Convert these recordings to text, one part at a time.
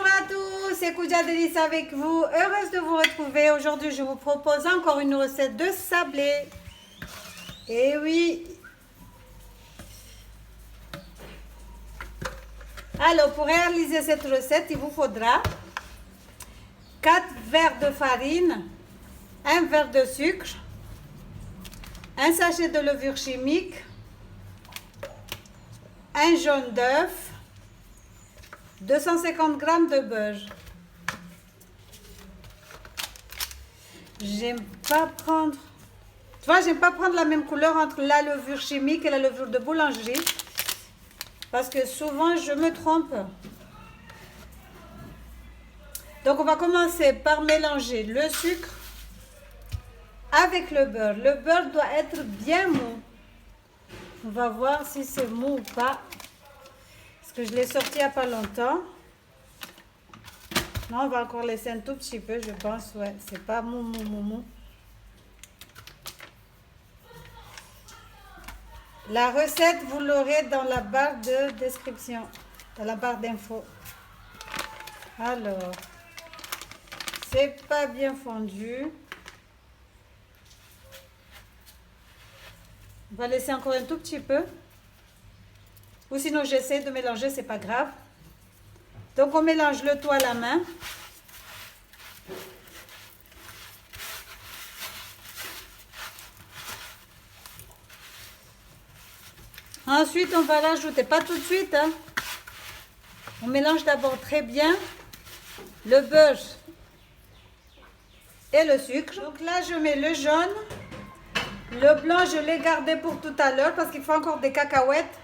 Bonjour à tous, c'est Koudia Délice avec vous. Heureuse de vous retrouver. Aujourd'hui, je vous propose encore une recette de sablé. Et oui. Alors, pour réaliser cette recette, il vous faudra 4 verres de farine, 1 verre de sucre, un sachet de levure chimique, un jaune d'œuf, 250 g de beurre. J'aime pas prendre... Tu vois, j'aime pas prendre la même couleur entre la levure chimique et la levure de boulangerie. Parce que souvent, je me trompe. Donc, on va commencer par mélanger le sucre avec le beurre. Le beurre doit être bien mou. On va voir si c'est mou ou pas. Parce que je l'ai sorti il n'y a pas longtemps. Non, on va encore laisser un tout petit peu, je pense. Ouais, c'est pas mou. La recette, vous l'aurez dans la barre de description, dans la barre d'infos. Alors, c'est pas bien fondu. On va laisser encore un tout petit peu. Ou sinon, j'essaie de mélanger, c'est pas grave. Donc, on mélange le tout à la main. Ensuite, on va rajouter, pas tout de suite, hein. On mélange d'abord très bien le beurre et le sucre. Donc là, je mets le jaune. Le blanc, je l'ai gardé pour tout à l'heure parce qu'il faut encore des cacahuètes.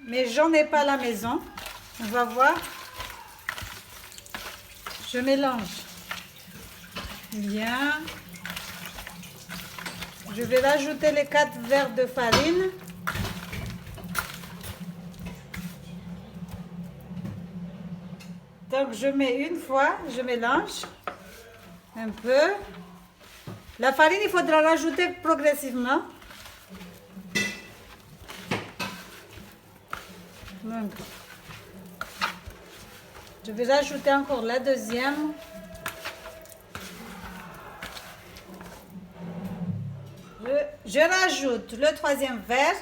Mais j'en ai pas à la maison. On va voir. Je mélange bien. Je vais rajouter les 4 verres de farine. Donc je mets une fois, je mélange un peu. La farine, il faudra rajouter progressivement. Donc, je vais rajouter encore la deuxième. Je rajoute le 3e verre.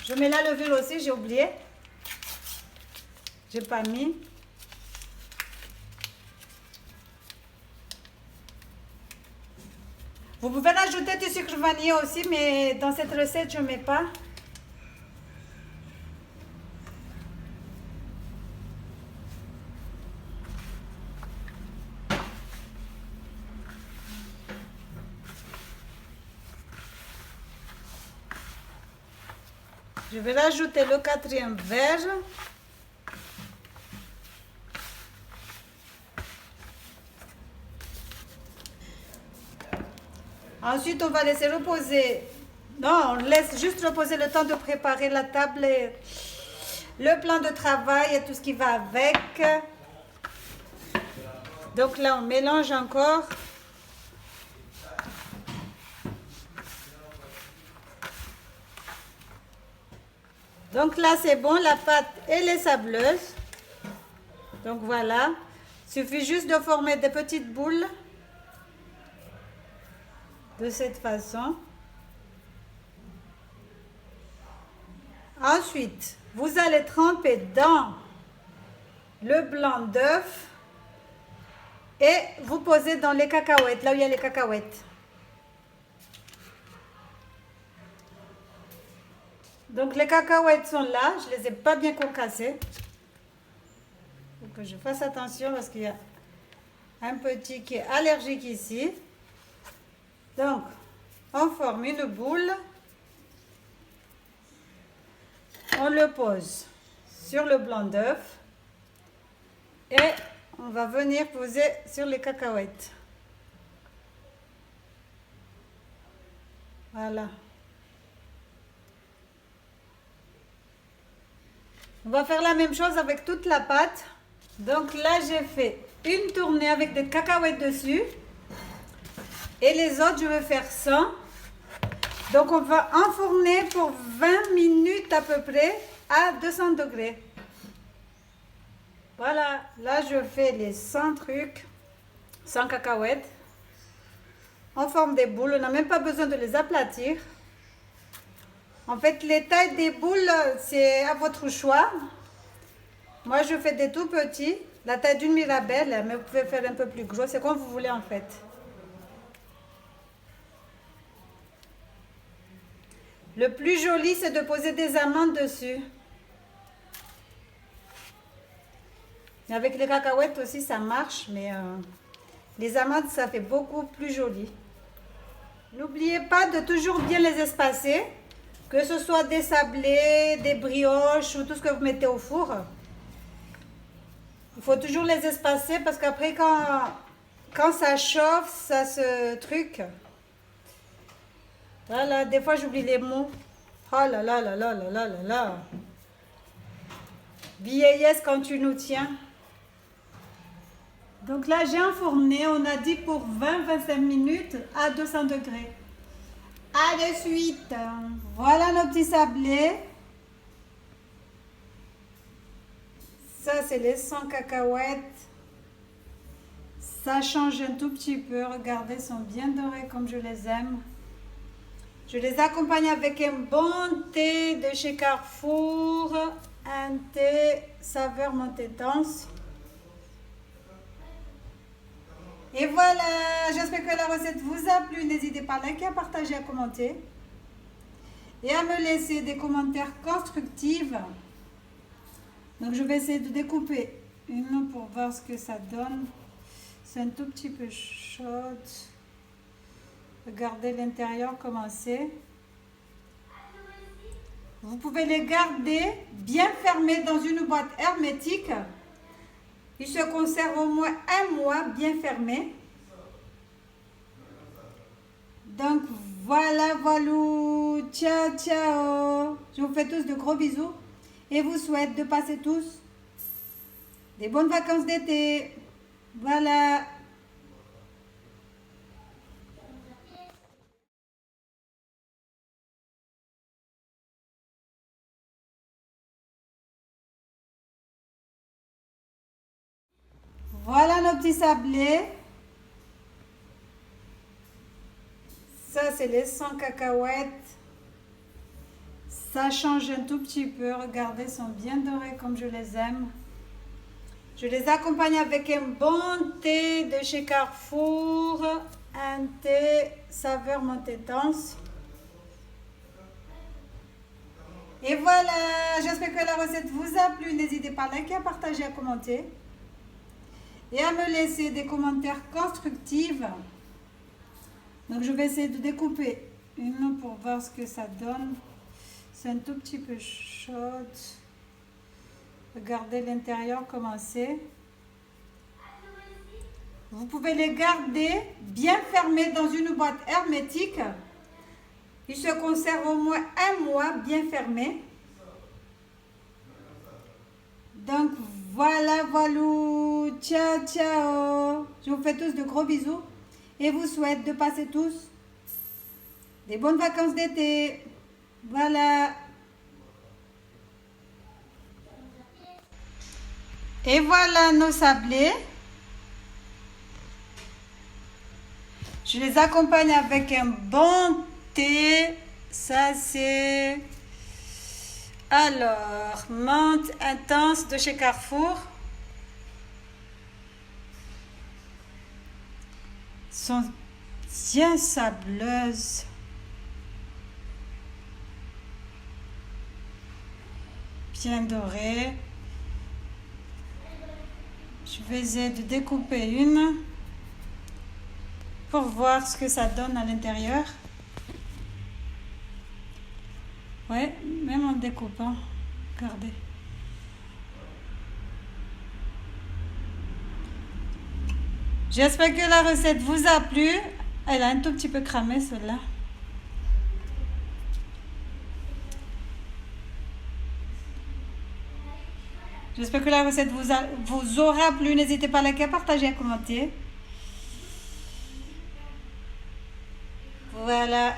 Je mets la levure aussi, j'ai oublié. J'ai pas mis. Vous pouvez rajouter du sucre vanillé aussi, mais dans cette recette, je ne mets pas. Je vais rajouter le 4e verre. Ensuite, on va laisser reposer. Non, on laisse juste reposer le temps de préparer la table et le plan de travail et tout ce qui va avec. Donc là, on mélange encore. Donc là, c'est bon, la pâte, elle est sableuse. Donc voilà, il suffit juste de former des petites boules. De cette façon. Ensuite, vous allez tremper dans le blanc d'œuf et vous posez dans les cacahuètes, là où il y a les cacahuètes. Donc les cacahuètes sont là, je les ai pas bien concassées. Il faut que je fasse attention parce qu'il y a un petit qui est allergique ici. Donc, on forme une boule, on le pose sur le blanc d'œuf et on va venir poser sur les cacahuètes. Voilà. On va faire la même chose avec toute la pâte. Donc là, j'ai fait une tournée avec des cacahuètes dessus. Et les autres, je vais faire 100. Donc, on va enfourner pour 20 minutes à peu près à 200 degrés. Voilà, là je fais les 100 trucs, 100 cacahuètes en forme de boules. On n'a même pas besoin de les aplatir. En fait, les tailles des boules, c'est à votre choix. Moi, je fais des tout petits, la taille d'une mirabelle, mais vous pouvez faire un peu plus gros, c'est comme vous voulez en fait. Le plus joli, c'est de poser des amandes dessus. Et avec les cacahuètes aussi, ça marche, mais les amandes, ça fait beaucoup plus joli. N'oubliez pas de toujours bien les espacer, que ce soit des sablés, des brioches ou tout ce que vous mettez au four. Il faut toujours les espacer parce qu'après, quand ça chauffe, ça se truc. Voilà, des fois j'oublie les mots. Oh là là là là là là là là. Vieillesse quand tu nous tiens. Donc là, j'ai enfourné, on a dit pour 20-25 minutes à 200 degrés. À de suite. Voilà nos petits sablés. Ça, c'est les 100 cacahuètes. Ça change un tout petit peu. Regardez, ils sont bien dorés comme je les aime. Je les accompagne avec un bon thé de chez Carrefour. Un thé saveur montée dense. Et voilà, j'espère que la recette vous a plu. N'hésitez pas à liker, à partager, à commenter. Et à me laisser des commentaires constructifs. Donc je vais essayer de découper une pour voir ce que ça donne. C'est un tout petit peu chaud. Regardez l'intérieur comment c'est. Vous pouvez les garder bien fermés dans une boîte hermétique. Ils se conservent au moins un mois bien fermés. Donc voilà, voilà. Ciao, ciao. Je vous fais tous de gros bisous et vous souhaite de passer tous des bonnes vacances d'été. Voilà. Voilà nos petits sablés. Ça, c'est les 100 cacahuètes. Ça change un tout petit peu. Regardez, ils sont bien dorés comme je les aime. Je les accompagne avec un bon thé de chez Carrefour. Un thé saveur montée dense. Et voilà, j'espère que la recette vous a plu. N'hésitez pas à liker, à partager, à commenter. Et à me laisser des commentaires constructifs. Donc je vais essayer de découper une pour voir ce que ça donne. C'est un tout petit peu chaud. Regardez l'intérieur comment c'est. Vous pouvez les garder bien fermés dans une boîte hermétique. Ils se conservent au moins un mois bien fermés. Donc voilà, voilà. Ciao, ciao. Je vous fais tous de gros bisous et vous souhaite de passer tous des bonnes vacances d'été. Voilà. Et voilà nos sablés. Je les accompagne avec un bon thé. Ça c'est... Alors, menthe intense de chez Carrefour. Sont bien sableuses. Bien dorées. Je vais essayer de découper une pour voir ce que ça donne à l'intérieur. Ouais, même en découpant. Regardez. J'espère que la recette vous a plu. Elle a un tout petit peu cramé celle-là. J'espère que la recette vous aura plu. N'hésitez pas à liker, à partager, à commenter. Voilà.